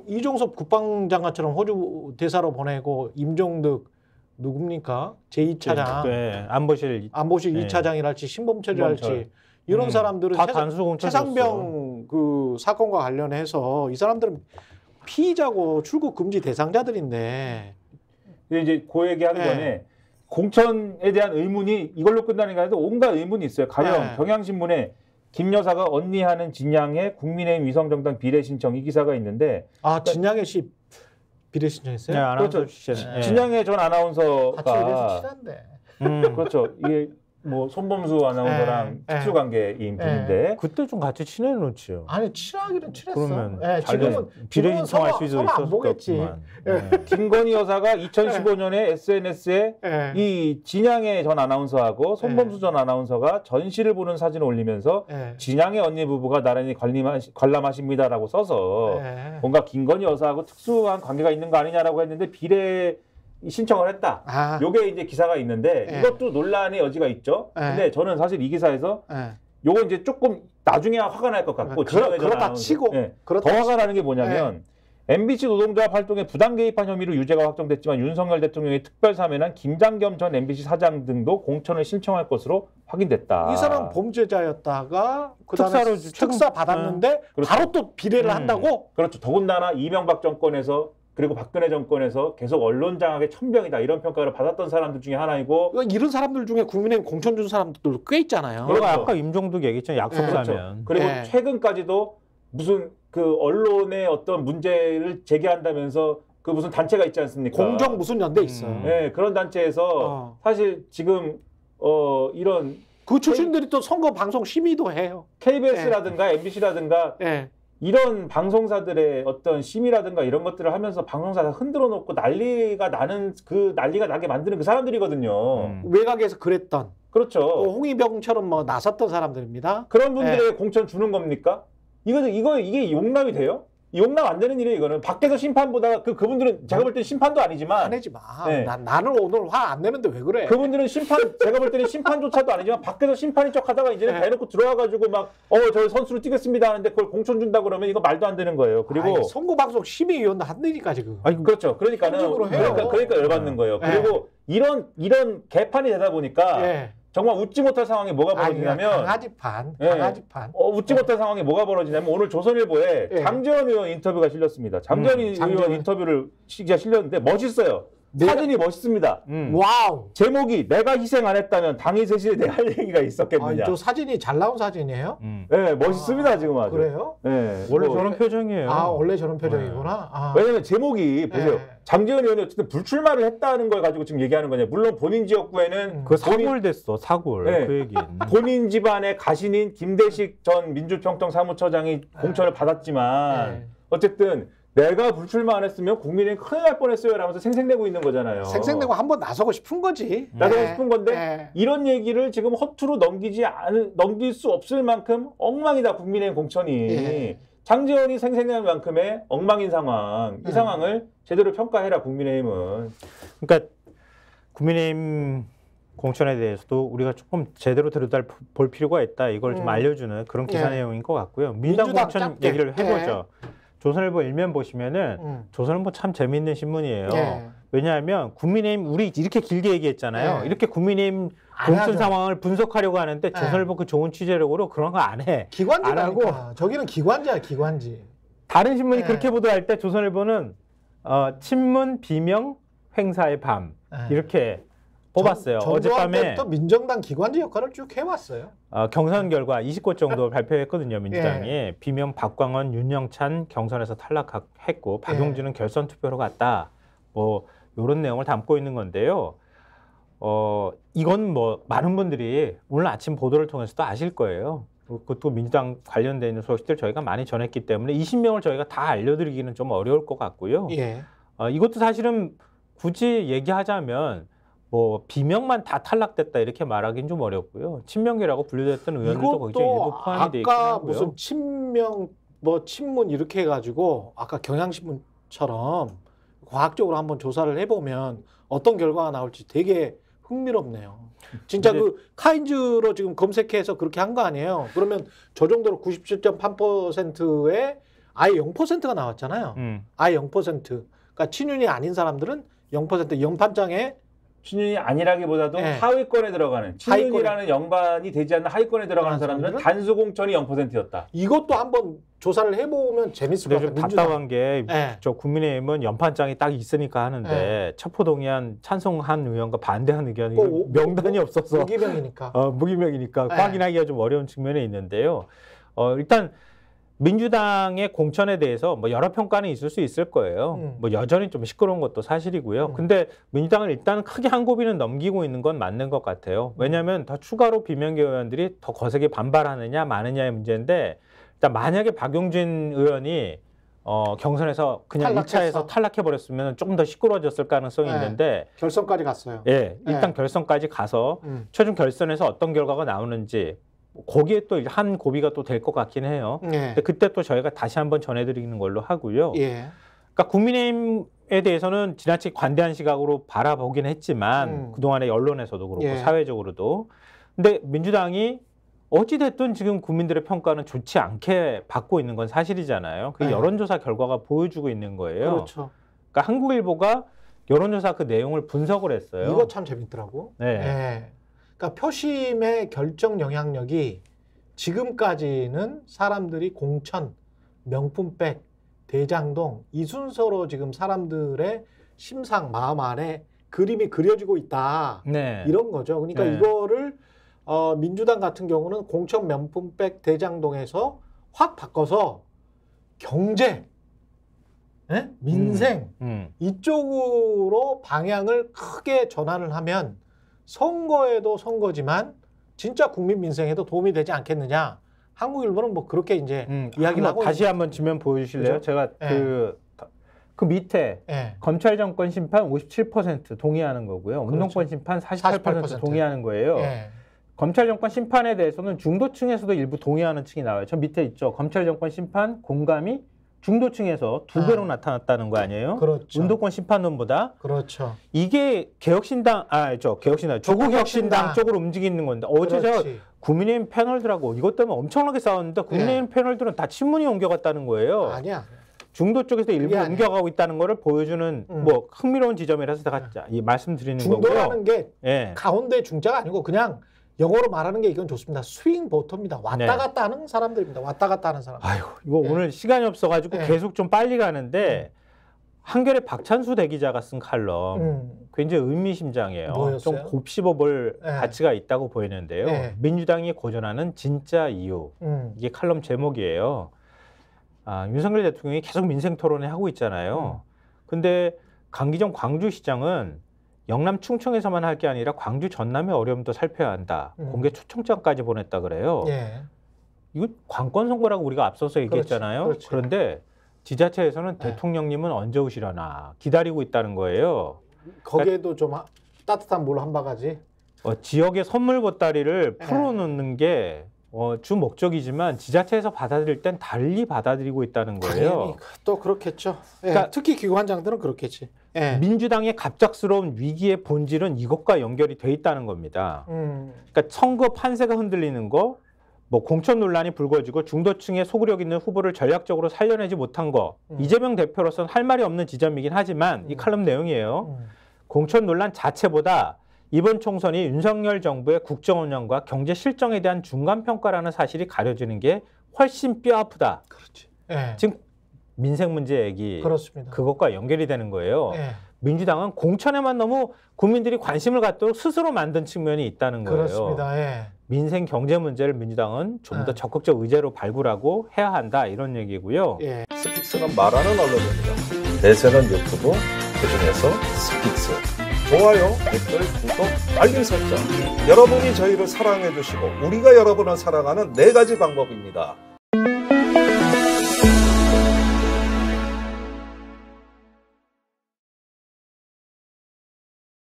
이종섭 국방장관처럼 호주 대사로 보내고 임종득 누굽니까? 제2차장. 네, 안보실 2차장이랄지 신범철이랄지 이런 사람들은 다 단수 공천 최상병 그 사건과 관련해서 이 사람들은 피의자고 출국 금지 대상자들인데 이제 그 얘기하는 전에 공천에 대한 의문이 이걸로 끝나는 게 아니라 온갖 의문이 있어요. 가령 경향신문에 김 여사가 언니하는 진양의 국민의힘 위성정당 비례 신청 이 기사가 있는데 진양의 씨 비례 신청했어요? 네, 아나운서 그렇죠. 진양의 전 아나운서가 같이 일해서 친한데. 그렇죠. 이게 뭐 손범수 아나운서랑 특수관계인 분인데 그때 좀 같이 친해놓지요. 아니 친하기는 친했어. 그러면 지금은 비례 신청할 수도 있었을 있었겠지만. 김건희 여사가 2015년에 SNS에 이 진양의 전 아나운서하고 손범수 전 아나운서가 전시를 보는 사진을 올리면서 진양의 언니 부부가 나란히 관람하십니다라고 써서 뭔가 김건희 여사하고 특수한 관계가 있는 거 아니냐라고 했는데 비례 신청을 했다. 요게 이제 기사가 있는데 이것도 논란의 여지가 있죠. 근데 저는 사실 이 기사에서 요거 이제 조금 나중에 화가 날 것 같고 그렇다 치고 더 화가 나는 게 뭐냐면 MBC 노동조합 활동에 부당 개입한 혐의로 유죄가 확정됐지만 윤석열 대통령의 특별 사면한 김장겸 전 MBC 사장 등도 공천을 신청할 것으로 확인됐다. 이 사람 범죄자였다가 그다음에 특사 받았는데 바로 또 비례를 한다고? 그렇죠. 더군다나 이명박 정권에서 그리고 박근혜 정권에서 계속 언론 장악의 천병이다 이런 평가를 받았던 사람들 중에 하나이고 이런 사람들 중에 국민의힘 공천 준 사람들도 꽤 있잖아요. 그리고 아까 임종득 얘기했잖아요. 약속사면. 그렇죠. 그리고 최근까지도 무슨 그 언론의 어떤 문제를 제기한다면서 그 무슨 단체가 있지 않습니까? 공정 무슨 연대 있어요. 네, 그런 단체에서 사실 지금 이런 그 출신들이 또 선거 방송 심의도 해요. KBS라든가 MBC라든가 이런 방송사들의 어떤 심의라든가 이런 것들을 하면서 방송사가 흔들어 놓고 난리가 나게 만드는 그 사람들이거든요. 외곽에서 그랬던. 그렇죠. 홍위병처럼 뭐 나섰던 사람들입니다. 그런 분들에게 공천 주는 겁니까? 이게 용납이 돼요? 용납 안 되는 일이에요, 이거는. 밖에서 심판보다 그분들은 제가 볼 때는 심판도 아니지만. 화내지 마. 나는 오늘 화 안 내는데 왜 그래? 그분들은 제가 볼 때는 심판조차도 아니지만 밖에서 심판인 척 하다가 이제는 대놓고 들어와가지고 막, 저 선수로 뛰겠습니다 하는데 그걸 공천 준다 그러면 이거 말도 안 되는 거예요. 그리고. 선거방송 심의위원도 한다니까, 지금. 그렇죠. 그러니까 열받는 거예요. 그리고 이런 개판이 되다 보니까. 정말 웃지 못할 상황에 뭐가 벌어지냐면 강아지판. 웃지 못할 상황에 뭐가 벌어지냐면 오늘 조선일보에 장제원 의원 인터뷰가 실렸습니다. 장제원 의원 인터뷰를 실렸는데 멋있어요. 사진이 멋있습니다. 와우. 제목이 내가 희생 안 했다면 당이 쇄신에 대해 할 얘기가 있었겠느냐. 저 사진이 잘 나온 사진이에요? 네, 멋있습니다 지금 아주. 그래요? 네, 원래 저런 표정이에요. 원래 저런 표정이구나. 왜냐면 제목이 보세요. 장제원 의원이 어쨌든 불출마를 했다는 걸 가지고 지금 얘기하는 거냐. 물론 본인 지역구에는 사골됐어, 사골. 그 얘기는. 본인 집안의 가신인 김대식 전 민주평통사무처장이 공천을 받았지만 어쨌든 내가 불출마 안 했으면 국민의힘 큰일 날 뻔했어요 라면서 생색내고 있는 거잖아요. 생색내고 한번 나서고 싶은 거지. 나서고 싶은 건데 이런 얘기를 지금 허투루 넘길 수 없을 만큼 엉망이다 국민의힘 공천이. 장제원이 생색낼 만큼의 엉망인 상황. 이 상황을 제대로 평가해라 국민의힘은. 그러니까 국민의힘 공천에 대해서도 우리가 조금 제대로 들여다볼 필요가 있다. 이걸 좀 알려주는 그런 기사 내용인 것 같고요. 민주당 공천 얘기를 해보죠. 조선일보 일면 보시면은 조선일보 참 재미있는 신문이에요. 왜냐하면 국민의힘 우리 이렇게 길게 얘기했잖아요. 이렇게 국민의힘 공천 상황을 분석하려고 하는데 조선일보 그 좋은 취재력으로 그런 거 안 해. 기관지라니까. 저기는 기관지야, 기관지. 다른 신문이 그렇게 보도할 때 조선일보는 친문 비명 횡사의 밤 이렇게 뽑았어요. 어젯밤에 민정당 기관지 역할을 쭉 해왔어요. 경선 결과 20곳 정도 발표했거든요. 민주당이. 비명 박광원, 윤영찬 경선에서 탈락했고 박용진은 결선 투표로 갔다. 뭐 이런 내용을 담고 있는 건데요. 이건 뭐 많은 분들이 오늘 아침 보도를 통해서도 아실 거예요. 그것도 민주당 관련돼 있는 소식들 저희가 많이 전했기 때문에 20명을 저희가 다 알려드리기는 좀 어려울 것 같고요. 이것도 사실은 굳이 얘기하자면 뭐 비명만 다 탈락됐다 이렇게 말하기는 좀 어렵고요. 친명계라고 분류됐던 의원들도 거기서 일부 포함이 돼 있긴 하고요. 아까 무슨 친명 뭐 친문 이렇게 해가지고 아까 경향신문처럼 과학적으로 한번 조사를 해보면 어떤 결과가 나올지 되게 흥미롭네요. 진짜 그 카인즈로 지금 검색해서 그렇게 한 거 아니에요. 그러면 저 정도로 97.8%의 아예 0%가 나왔잖아요. 아예 0%. 그러니까 친윤이 아닌 사람들은 0% 연판장에 친윤이 아니라기보다도 네. 하위권에 들어가는 친윤이라는 연관이 되지 않는 하위권에 들어가는 사람들은 단수 공천이 0%였다. 이것도 한번 조사를 해보면 재밌을 것 같아요. 좀 답답한 게 저 국민의힘은 연판장이 딱 있으니까 하는데 첩보동의안 찬성한 의원과 반대한 의견이 명단이 없어서 무기명이니까 무기명이니까 확인하기가 좀 어려운 측면에 있는데요. 일단 민주당의 공천에 대해서 뭐 여러 평가는 있을 수 있을 거예요. 뭐 여전히 좀 시끄러운 것도 사실이고요. 근데 민주당은 일단 크게 한 고비는 넘기고 있는 건 맞는 것 같아요. 왜냐하면 더 추가로 비명계 의원들이 더 거세게 반발하느냐 마느냐의 문제인데 일단 만약에 박용진 의원이 경선에서 그냥 1차에서 탈락해버렸으면 조금 더 시끄러워졌을 가능성이 있는데 결선까지 갔어요. 예, 일단 결선까지 가서 최종 결선에서 어떤 결과가 나오는지 거기에 또 한 고비가 또 될 것 같긴 해요. 근데 그때 또 저희가 다시 한번 전해드리는 걸로 하고요. 그러니까 국민의힘에 대해서는 지나치게 관대한 시각으로 바라보긴 했지만 그동안의 언론에서도 그렇고 사회적으로도. 근데 민주당이 어찌됐든 지금 국민들의 평가는 좋지 않게 받고 있는 건 사실이잖아요. 그 여론조사 결과가 보여주고 있는 거예요. 그렇죠. 그러니까 한국일보가 여론조사 그 내용을 분석을 했어요. 이거 참 재밌더라고. 그러니까 표심의 결정 영향력이 지금까지는 사람들이 공천, 명품백, 대장동 이 순서로 지금 사람들의 심상, 마음 안에 그림이 그려지고 있다. 이런 거죠. 그러니까 이거를 민주당 같은 경우는 공천, 명품백, 대장동에서 확 바꿔서 경제, 민생 이쪽으로 방향을 크게 전환을 하면 선거에도 선거지만 진짜 국민 민생에도 도움이 되지 않겠느냐. 한국일보는 뭐 그렇게 이제 이야기를 하고 다시 한번 지면 보여주실래요? 그렇죠? 제가 그 밑에 검찰 정권 심판 57% 동의하는 거고요. 운동권 심판 48% 동의하는 거예요. 검찰 정권 심판에 대해서는 중도층에서도 일부 동의하는 층이 나와요. 저 밑에 있죠. 검찰 정권 심판 공감이 중도층에서 2배로 나타났다는 거 아니에요? 그렇죠. 운동권 심판론보다. 그렇죠. 이게 개혁신당, 조국혁신당 쪽으로 움직이는 건데 어제 저 국민의힘 패널들하고 이것 때문에 엄청나게 싸웠는데 국민의힘 패널들은 다 친문이 옮겨갔다는 거예요. 아니야. 중도 쪽에서 일부 옮겨가고 있다는 거를 보여주는 뭐 흥미로운 지점이라서 제가 말씀드리는 거고요. 중도라는 게 가운데 중자가 아니고 그냥 영어로 말하는 게 이건 좋습니다. 스윙 보터입니다. 왔다 갔다 하는 사람들입니다. 왔다 갔다 하는 사람들. 아유, 이거 오늘 시간이 없어가지고 계속 좀 빨리 가는데 한겨레 박찬수 대기자가 쓴 칼럼 굉장히 의미심장해요. 뭐였어요? 좀 곱씹어볼 가치가 있다고 보이는데요. 민주당이 고전하는 진짜 이유. 이게 칼럼 제목이에요. 윤석열 대통령이 계속 민생 토론회 하고 있잖아요. 근데 강기정 광주시장은 영남 충청에서만 할 게 아니라 광주 전남의 어려움도 살펴야 한다. 공개 초청장까지 보냈다 그래요. 이거 관권 선거라고 우리가 앞서서 얘기했잖아요. 그렇지. 그런데 지자체에서는 대통령님은 언제 오시려나 기다리고 있다는 거예요. 거기에도 좀 따뜻한 물 한 바가지. 지역의 선물 보따리를 풀어놓는 게 주 목적이지만 지자체에서 받아들일 땐 달리 받아들이고 있다는 거예요. 당연히 또 그렇겠죠. 그러니까 특히 기관장들은 그렇겠지. 민주당의 갑작스러운 위기의 본질은 이것과 연결이 돼 있다는 겁니다. 그러니까 선거 판세가 흔들리는 거, 뭐 공천 논란이 불거지고 중도층의 소구력 있는 후보를 전략적으로 살려내지 못한 거, 이재명 대표로서는 할 말이 없는 지점이긴 하지만 이 칼럼 내용이에요. 공천 논란 자체보다 이번 총선이 윤석열 정부의 국정 운영과 경제 실정에 대한 중간 평가라는 사실이 가려지는 게 훨씬 뼈아프다. 그렇지. 지금 민생 문제 얘기 그렇습니다. 그것과 연결이 되는 거예요. 민주당은 공천에만 너무 국민들이 관심을 갖도록 스스로 만든 측면이 있다는 거예요. 그렇습니다. 민생 경제 문제를 민주당은 좀 더 적극적 의제로 발굴하고 해야 한다 이런 얘기고요. 스픽스는 말하는 언론입니다. 대세는 유튜브, 그중에서 스픽스. 좋아요, 댓글, 구독, 알림 설정. 여러분이 저희를 사랑해 주시고 우리가 여러분을 사랑하는 4가지 방법입니다.